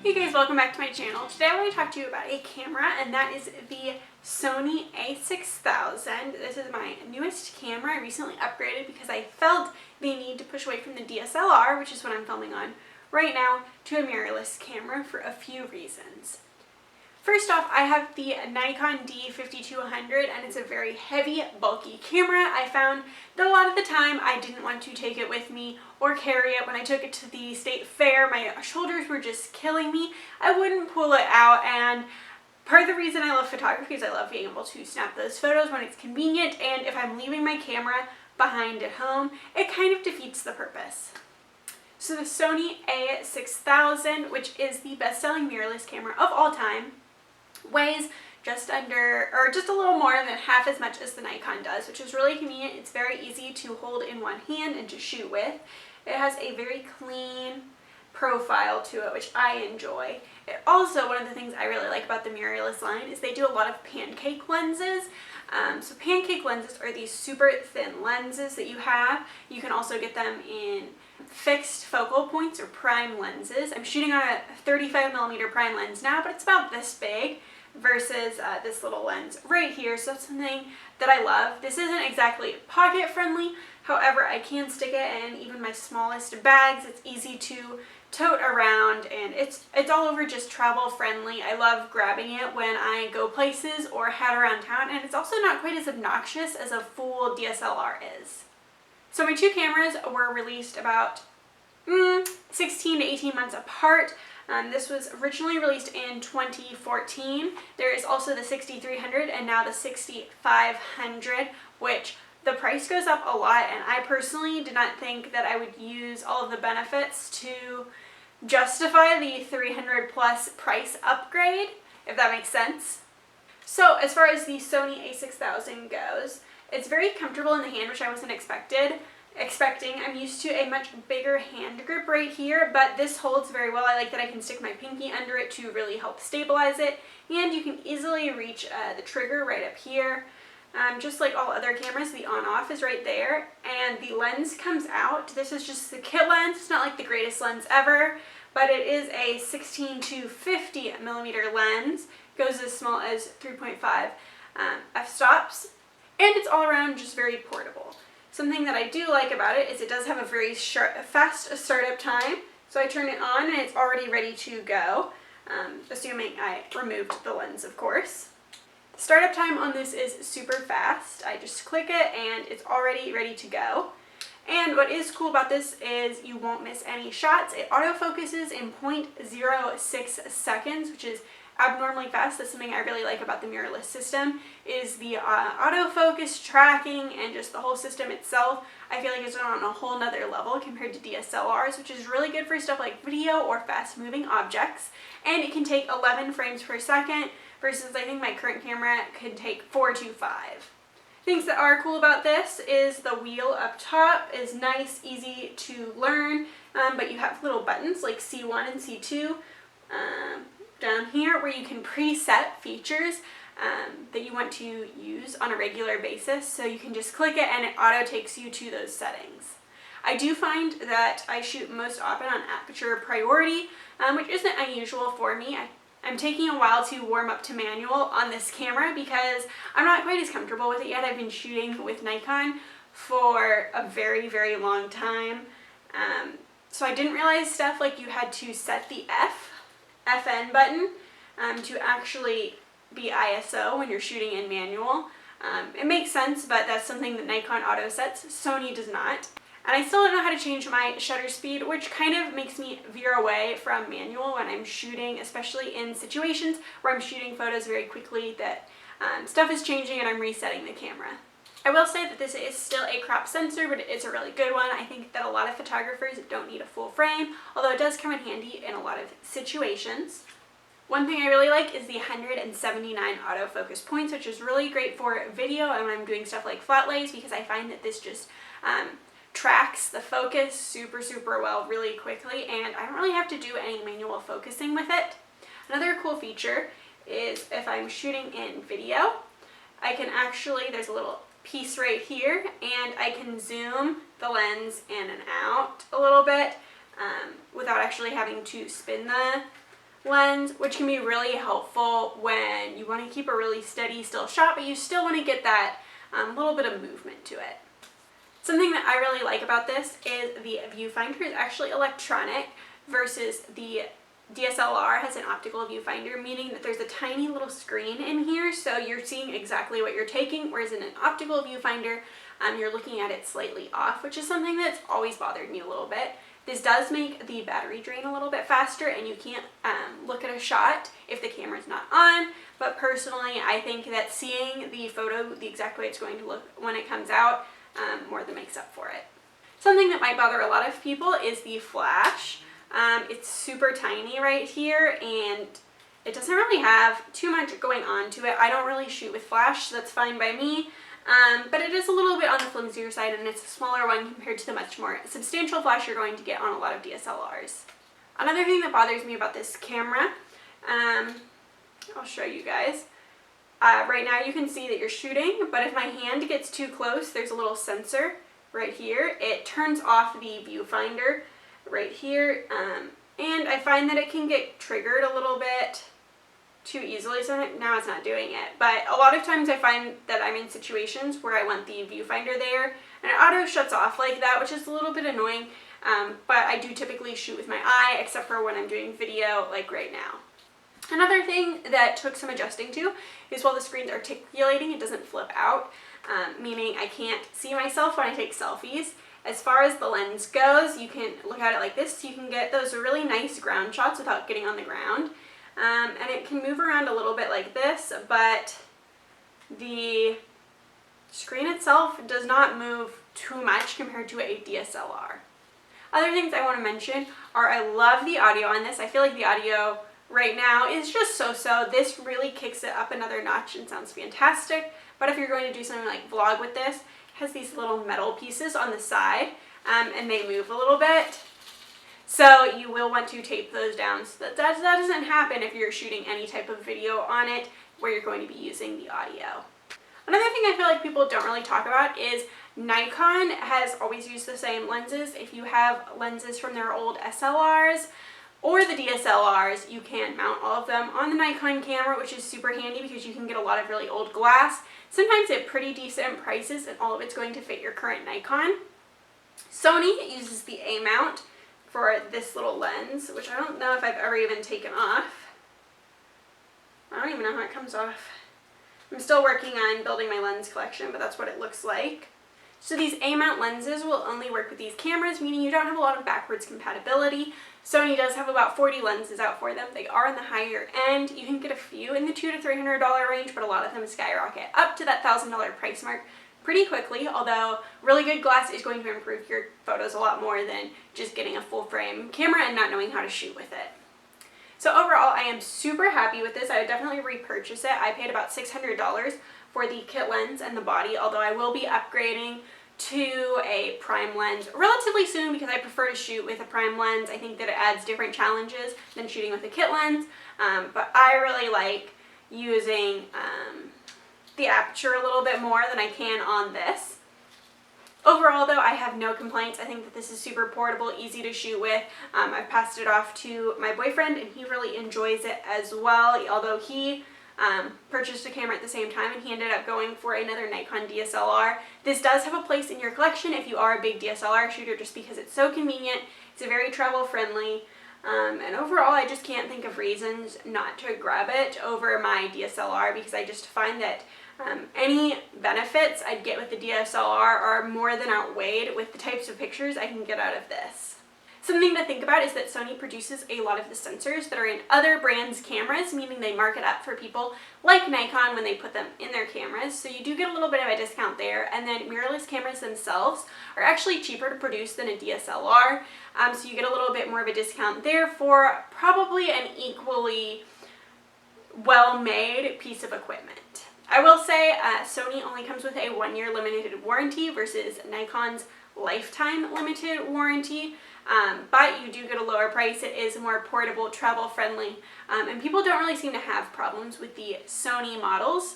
Hey guys, welcome back to my channel. Today I want to talk to you about a camera, and that is the Sony A6000. This is my newest camera. I recently upgraded because I felt the need to push away from the DSLR, which is what I'm filming on right now, to a mirrorless camera for a few reasons. First off, I have the Nikon D5200, and it's a very heavy, bulky camera. I found that a lot of the time I didn't want to take it with me or carry it. When I took it to the state fair, my shoulders were just killing me. I wouldn't pull it out, and part of the reason I love photography is I love being able to snap those photos when it's convenient, and if I'm leaving my camera behind at home, it kind of defeats the purpose. So the Sony A6000, which is the best-selling mirrorless camera of all time, weighs just under, or just a little more than half as much as the Nikon does, which is really convenient. It's very easy to hold in one hand and to shoot with. It has a very clean profile to it, which I enjoy. It also, one of the things I really like about the mirrorless line is they do a lot of pancake lenses. So pancake lenses are these super thin lenses that you have. You can also get them in fixed focal points or prime lenses. I'm shooting on a 35mm prime lens now, but it's about this big versus this little lens right here, so that's something that I love. This isn't exactly pocket friendly, however I can stick it in even my smallest bags. It's easy to tote around, and it's all over just travel friendly. I love grabbing it when I go places or head around town, and it's also not quite as obnoxious as a full DSLR is. So my two cameras were released about 16 to 18 months apart. This was originally released in 2014. There is also the 6300 and now the 6500, which the price goes up a lot, and I personally did not think that I would use all of the benefits to justify the 300 plus price upgrade, if that makes sense. So as far as the Sony A6000 goes, it's very comfortable in the hand, which I wasn't expecting. I'm used to a much bigger hand grip right here, but this holds very well. I like that I can stick my pinky under it to really help stabilize it, and you can easily reach the trigger right up here. Just like all other cameras, the on-off is right there, and the lens comes out. This is just the kit lens. It's not like the greatest lens ever, but it is a 16 to 50mm lens. It goes as small as 3.5 f-stops, and it's all around just very portable. Something that I do like about it is it does have a very fast startup time. So I turn it on and it's already ready to go, assuming I removed the lens, of course. The startup time on this is super fast. I just click it and it's already ready to go. And what is cool about this is you won't miss any shots. It autofocuses in 0.06 seconds, which is abnormally fast. That's something I really like about the mirrorless system, is the autofocus tracking and just the whole system itself. I feel like it's on a whole nother level compared to DSLRs, which is really good for stuff like video or fast moving objects. And it can take 11 frames per second versus I think my current camera can take 4 to 5. Things that are cool about this is the wheel up top is nice, easy to learn, but you have little buttons like C1 and C2 down here where you can preset features that you want to use on a regular basis. So you can just click it and it auto takes you to those settings. I do find that I shoot most often on aperture priority, which isn't unusual for me. I'm taking a while to warm up to manual on this camera because I'm not quite as comfortable with it yet. I've been shooting with Nikon for a very, very long time. So I didn't realize stuff like you had to set the FN button to actually be ISO when you're shooting in manual. It makes sense, but that's something that Nikon auto sets. Sony does not. And I still don't know how to change my shutter speed, which kind of makes me veer away from manual when I'm shooting, especially in situations where I'm shooting photos very quickly that stuff is changing and I'm resetting the camera. I will say that this is still a crop sensor, but it's a really good one. I think that a lot of photographers don't need a full frame, although it does come in handy in a lot of situations. One thing I really like is the 179 autofocus points, which is really great for video and when I'm doing stuff like flat lays, because I find that this just tracks the focus super, super well really quickly, and I don't really have to do any manual focusing with it. Another cool feature is if I'm shooting in video, I can actually, there's a little piece right here, and I can zoom the lens in and out a little bit without actually having to spin the lens, which can be really helpful when you want to keep a really steady still shot, but you still want to get that little bit of movement to it. Something that I really like about this is the viewfinder is actually electronic versus the DSLR has an optical viewfinder, meaning that there's a tiny little screen in here, so you're seeing exactly what you're taking, whereas in an optical viewfinder, you're looking at it slightly off, which is something that's always bothered me a little bit. This does make the battery drain a little bit faster, and you can't look at a shot if the camera's not on, but personally, I think that seeing the photo the exact way it's going to look when it comes out more than makes up for it. Something that might bother a lot of people is the flash. It's super tiny right here, and it doesn't really have too much going on to it. I don't really shoot with flash, so that's fine by me. But it is a little bit on the flimsier side, and it's a smaller one compared to the much more substantial flash you're going to get on a lot of DSLRs. Another thing that bothers me about this camera, I'll show you guys. Right now you can see that you're shooting, but if my hand gets too close, there's a little sensor right here. It turns off the viewfinder right here, and I find that it can get triggered a little bit too easily, so now it's not doing it. But a lot of times I find that I'm in situations where I want the viewfinder there, and it auto shuts off like that, which is a little bit annoying, but I do typically shoot with my eye, except for when I'm doing video like right now. Another thing that took some adjusting to is while the screen's articulating, it doesn't flip out, meaning I can't see myself when I take selfies. As far as the lens goes, you can look at it like this, so you can get those really nice ground shots without getting on the ground. And it can move around a little bit like this, but the screen itself does not move too much compared to a DSLR. Other things I want to mention are I love the audio on this. I feel like the audio right now is just so-so. This really kicks it up another notch and sounds fantastic. But if you're going to do something like vlog with this, it has these little metal pieces on the side, and they move a little bit. So you will want to tape those down so that doesn't happen if you're shooting any type of video on it where you're going to be using the audio. Another thing I feel like people don't really talk about is Nikon has always used the same lenses. If you have lenses from their old SLRs or the DSLRs, you can mount all of them on the Nikon camera, which is super handy because you can get a lot of really old glass, sometimes at pretty decent prices, and all of it's going to fit your current Nikon. Sony uses the A mount for this little lens, which I don't know if I've ever even taken off. I don't even know how it comes off. I'm still working on building my lens collection, but that's what it looks like. So these A-mount lenses will only work with these cameras, meaning you don't have a lot of backwards compatibility. Sony does have about 40 lenses out for them. They are on the higher end. You can get a few in the $200 to $300 range, but a lot of them skyrocket up to that $1,000 price mark pretty quickly, although really good glass is going to improve your photos a lot more than just getting a full frame camera and not knowing how to shoot with it. So overall, I am super happy with this. I would definitely repurchase it. I paid about $600 for the kit lens and the body, although I will be upgrading to a prime lens relatively soon because I prefer to shoot with a prime lens. I think that it adds different challenges than shooting with a kit lens, but I really like using the aperture a little bit more than I can on this. Overall though, I have no complaints. I think that this is super portable, easy to shoot with. I've passed it off to my boyfriend and he really enjoys it as well, although he purchased a camera at the same time and he ended up going for another Nikon DSLR. This does have a place in your collection if you are a big DSLR shooter just because it's so convenient. It's very travel friendly. And overall, I just can't think of reasons not to grab it over my DSLR because I just find that any benefits I'd get with the DSLR are more than outweighed with the types of pictures I can get out of this. Something to think about is that Sony produces a lot of the sensors that are in other brands' cameras, meaning they mark it up for people like Nikon when they put them in their cameras, so you do get a little bit of a discount there. And then mirrorless cameras themselves are actually cheaper to produce than a DSLR, so you get a little bit more of a discount there for probably an equally well-made piece of equipment. I will say Sony only comes with a 1-year limited warranty versus Nikon's lifetime limited warranty. But you do get a lower price. It is more portable, travel friendly, and people don't really seem to have problems with the Sony models.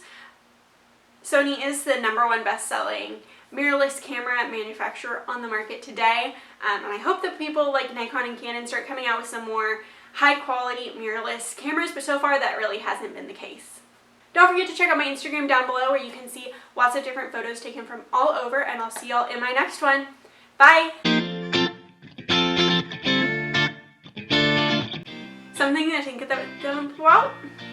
Sony is the #1 best-selling mirrorless camera manufacturer on the market today, and I hope that people like Nikon and Canon start coming out with some more high quality mirrorless cameras, but so far that really hasn't been the case. Don't forget to check out my Instagram down below where you can see lots of different photos taken from all over, and I'll see y'all in my next one. Bye! Something I think that, well,